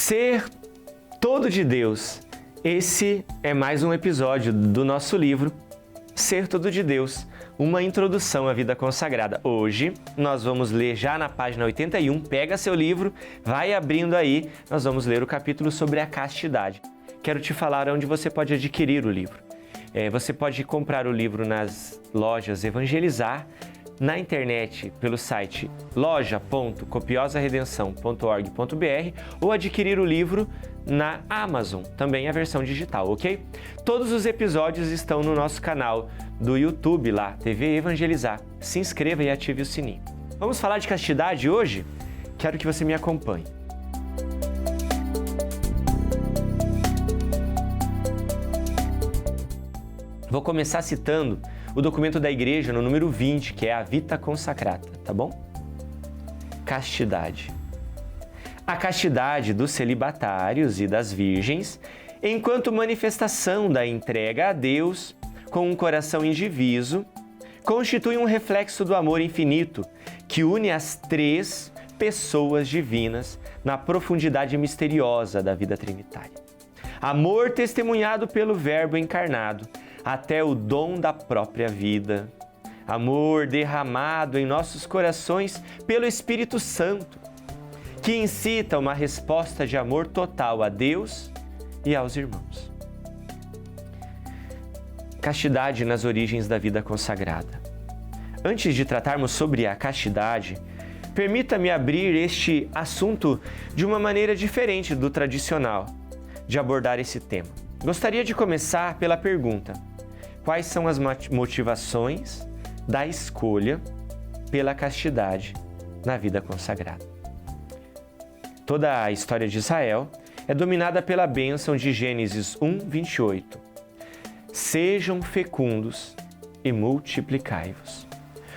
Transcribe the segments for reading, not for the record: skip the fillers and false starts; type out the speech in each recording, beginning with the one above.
Ser todo de Deus. Esse é mais um episódio do nosso livro Ser Todo de Deus, uma introdução à vida consagrada. Hoje nós vamos ler já na página 81, pega seu livro, vai abrindo aí, nós vamos ler o capítulo sobre a castidade. Quero te falar onde você pode adquirir o livro. Você pode comprar o livro nas lojas Evangelizar, na internet pelo site loja.copiosaredenção.org.br ou adquirir o livro na Amazon, também a versão digital, ok? Todos os episódios estão no nosso canal do YouTube lá, TV Evangelizar. Se inscreva e ative o sininho. Vamos falar de castidade hoje? Quero que você me acompanhe. Vou começar citando o documento da igreja no número 20, que é a Vita Consacrata, tá bom? Castidade. A castidade dos celibatários e das virgens, enquanto manifestação da entrega a Deus com um coração indiviso, constitui um reflexo do amor infinito que une as três pessoas divinas na profundidade misteriosa da vida trinitária. Amor testemunhado pelo Verbo encarnado, até o dom da própria vida. Amor derramado em nossos corações pelo Espírito Santo, que incita uma resposta de amor total a Deus e aos irmãos. Castidade nas origens da vida consagrada. Antes de tratarmos sobre a castidade, permita-me abrir este assunto de uma maneira diferente do tradicional de abordar esse tema. Gostaria de começar pela pergunta: quais são as motivações da escolha pela castidade na vida consagrada? Toda a história de Israel é dominada pela bênção de Gênesis 1, 28. Sejam fecundos e multiplicai-vos.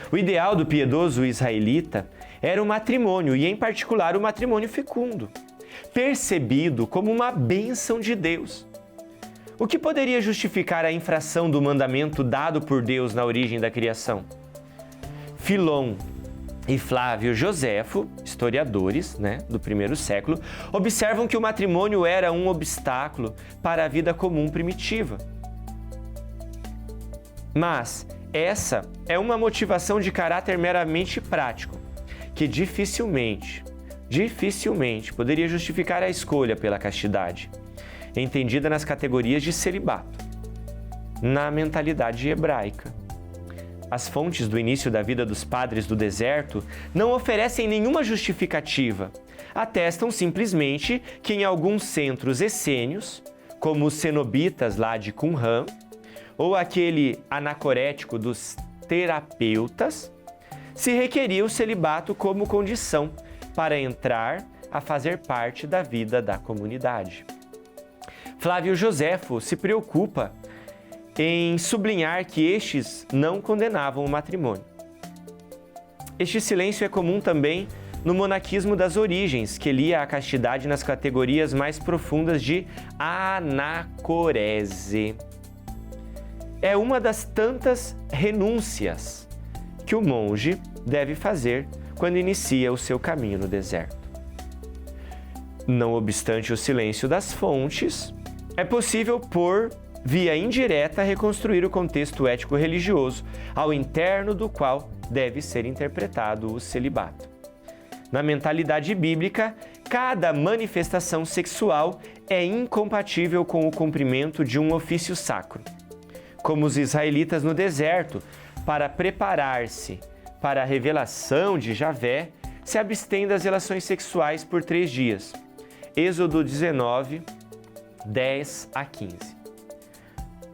O ideal do piedoso israelita era o matrimônio e, em particular, o matrimônio fecundo, percebido como uma bênção de Deus. O que poderia justificar a infração do mandamento dado por Deus na origem da criação? Filon e Flávio Joséfo, historiadores do primeiro século, observam que o matrimônio era um obstáculo para a vida comum primitiva. Mas essa é uma motivação de caráter meramente prático, que dificilmente poderia justificar a escolha pela castidade, entendida nas categorias de celibato, na mentalidade hebraica. As fontes do início da vida dos padres do deserto não oferecem nenhuma justificativa, atestam simplesmente que em alguns centros essênios, como os cenobitas lá de Qumran, ou aquele anacorético dos terapeutas, se requeria o celibato como condição para entrar a fazer parte da vida da comunidade. Flávio Joséfo se preocupa em sublinhar que estes não condenavam o matrimônio. Este silêncio é comum também no monaquismo das origens, que lia a castidade nas categorias mais profundas de anacorese. É uma das tantas renúncias que o monge deve fazer quando inicia o seu caminho no deserto. Não obstante o silêncio das fontes, é possível, por via indireta, reconstruir o contexto ético-religioso ao interno do qual deve ser interpretado o celibato. Na mentalidade bíblica, cada manifestação sexual é incompatível com o cumprimento de um ofício sacro. Como os israelitas no deserto, para preparar-se para a revelação de Javé, se abstêm das relações sexuais por 3 dias. Êxodo 19, 10 a 15.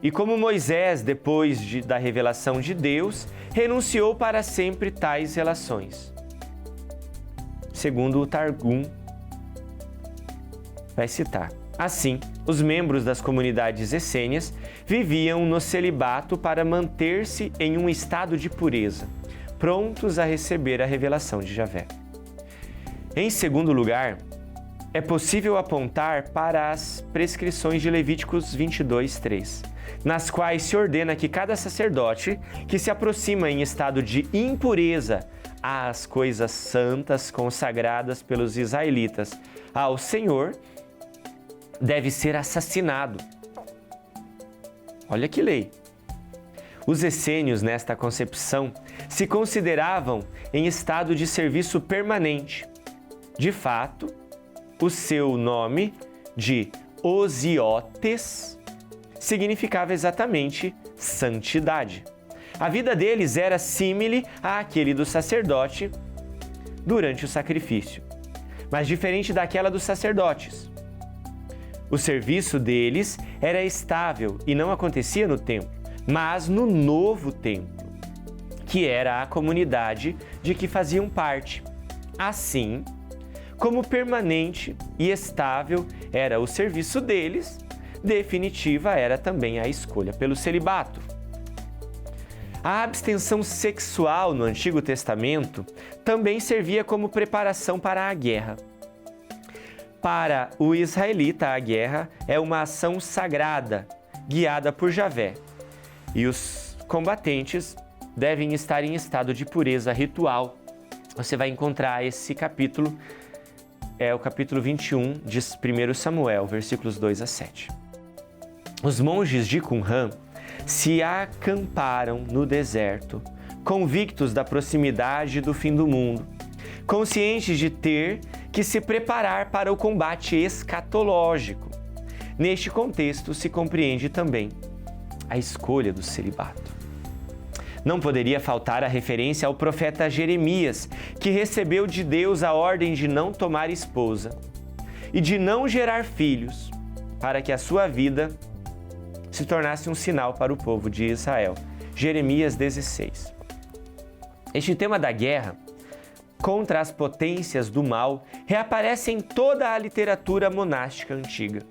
E como Moisés, depois da revelação de Deus, renunciou para sempre tais relações. Segundo o Targum, vai citar: assim, os membros das comunidades essênias viviam no celibato para manter-se em um estado de pureza, prontos a receber a revelação de Javé. Em segundo lugar, é possível apontar para as prescrições de Levíticos 22, 3, nas quais se ordena que cada sacerdote que se aproxima em estado de impureza às coisas santas consagradas pelos israelitas ao Senhor deve ser assassinado. Olha que lei! Os essênios, nesta concepção, se consideravam em estado de serviço permanente. De fato, o seu nome de Osiotes significava exatamente santidade. A vida deles era símile àquele do sacerdote durante o sacrifício, mas diferente daquela dos sacerdotes. O serviço deles era estável e não acontecia no templo, mas no novo templo, que era a comunidade de que faziam parte. Assim, como permanente e estável era o serviço deles, definitiva era também a escolha pelo celibato. A abstenção sexual no Antigo Testamento também servia como preparação para a guerra. Para o israelita, a guerra é uma ação sagrada, guiada por Javé, e os combatentes devem estar em estado de pureza ritual. Você vai encontrar esse capítulo, é o capítulo 21 de 1 Samuel, versículos 2 a 7. Os monges de Qumran se acamparam no deserto, convictos da proximidade do fim do mundo, conscientes de ter que se preparar para o combate escatológico. Neste contexto se compreende também a escolha do celibato. Não poderia faltar a referência ao profeta Jeremias, que recebeu de Deus a ordem de não tomar esposa e de não gerar filhos, para que a sua vida se tornasse um sinal para o povo de Israel. Jeremias 16. Este tema da guerra contra as potências do mal reaparece em toda a literatura monástica antiga.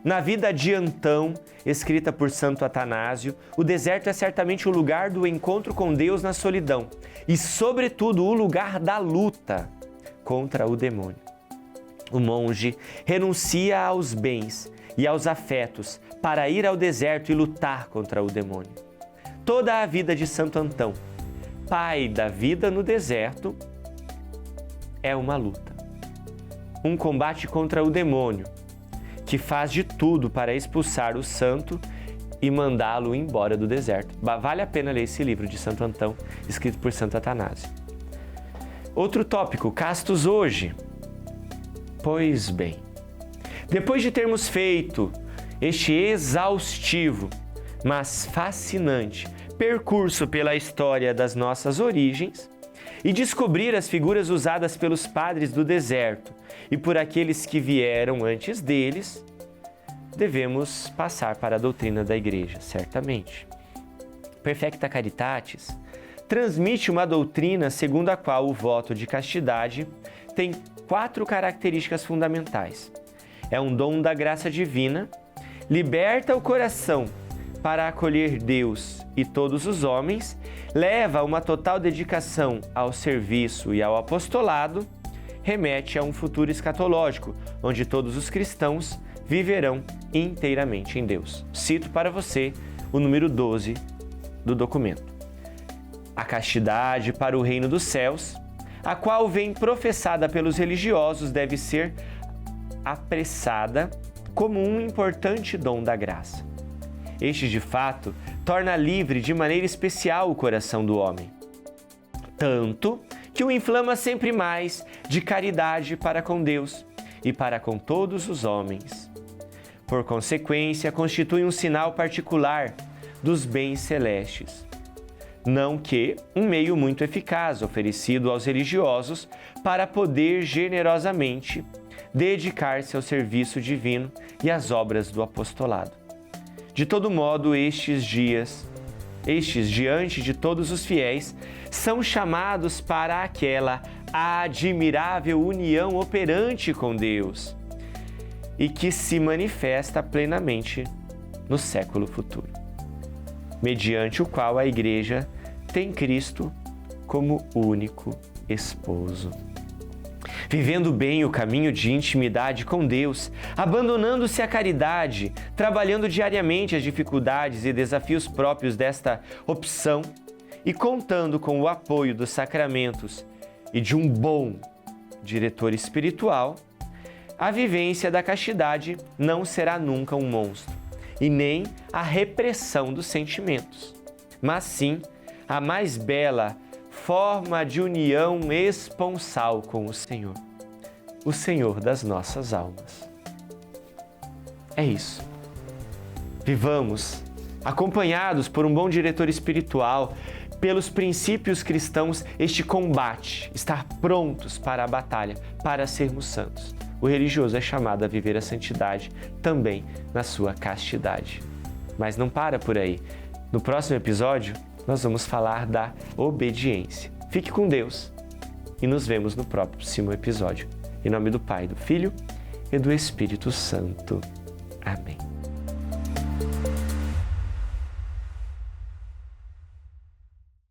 Na vida de Antão, escrita por Santo Atanásio, o deserto é certamente o lugar do encontro com Deus na solidão e, sobretudo, o lugar da luta contra o demônio. O monge renuncia aos bens e aos afetos para ir ao deserto e lutar contra o demônio. Toda a vida de Santo Antão, pai da vida no deserto, é uma luta. Um combate contra o demônio, que faz de tudo para expulsar o santo e mandá-lo embora do deserto. Vale a pena ler esse livro de Santo Antão, escrito por Santo Atanásio. Outro tópico, castos hoje. Pois bem, depois de termos feito este exaustivo, mas fascinante percurso pela história das nossas origens e descobrir as figuras usadas pelos padres do deserto e por aqueles que vieram antes deles, devemos passar para a doutrina da Igreja, certamente. Perfecta Caritatis transmite uma doutrina segundo a qual o voto de castidade tem 4 características fundamentais. É um dom da graça divina, liberta o coração para acolher Deus e todos os homens, leva a uma total dedicação ao serviço e ao apostolado, remete a um futuro escatológico, onde todos os cristãos viverão inteiramente em Deus. Cito para você o número 12 do documento. A castidade para o reino dos céus, a qual vem professada pelos religiosos, deve ser apressada como um importante dom da graça. Este, de fato, torna livre de maneira especial o coração do homem, tanto que o inflama sempre mais de caridade para com Deus e para com todos os homens. Por consequência, constitui um sinal particular dos bens celestes, não que um meio muito eficaz oferecido aos religiosos para poder generosamente dedicar-se ao serviço divino e às obras do apostolado. De todo modo, estes diante de todos os fiéis, são chamados para aquela admirável união operante com Deus e que se manifesta plenamente no século futuro, mediante o qual a Igreja tem Cristo como único esposo. Vivendo bem o caminho de intimidade com Deus, abandonando-se à caridade, trabalhando diariamente as dificuldades e desafios próprios desta opção e contando com o apoio dos sacramentos e de um bom diretor espiritual, a vivência da castidade não será nunca um monstro, e nem a repressão dos sentimentos, mas sim a mais bela forma de união esponsal com o Senhor das nossas almas. É isso. Vivamos acompanhados por um bom diretor espiritual, pelos princípios cristãos, este combate, estar prontos para a batalha, para sermos santos. O religioso é chamado a viver a santidade também na sua castidade. Mas não para por aí. No próximo episódio, nós vamos falar da obediência. Fique com Deus e nos vemos no próximo episódio. Em nome do Pai, do Filho e do Espírito Santo. Amém.